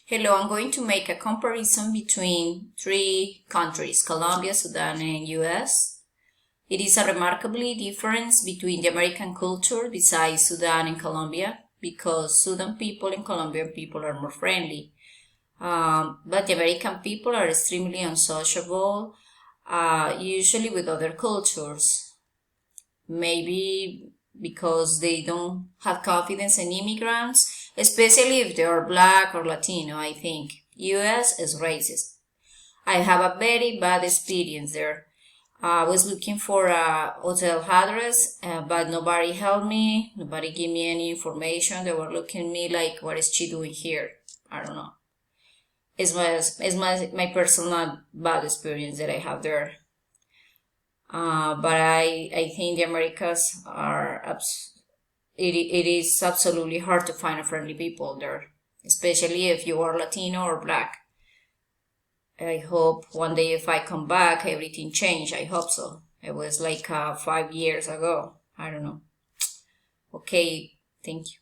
Hello, I'm going to make a comparison between three countries, Colombia, Sudan, and US. It is a remarkably difference between the American culture besides Sudan and Colombia because Sudan people and Colombian people are more friendly. But the American people are extremely unsociable, usually with other cultures. Maybe because they don't have confidence in immigrants, especially if they are black or Latino, I think. US is racist. I have a very bad experience there. I was looking for a hotel address, but nobody helped me. Nobody gave me any information. They were looking at me like, what is she doing here? I don't know. It's my personal bad experience that I have there. But I think the Americas are it is absolutely hard to find a friendly people there, especially if you are Latino or black. I hope one day if I come back, everything change. I hope so. It was like 5 years ago. I don't know. Okay, thank you.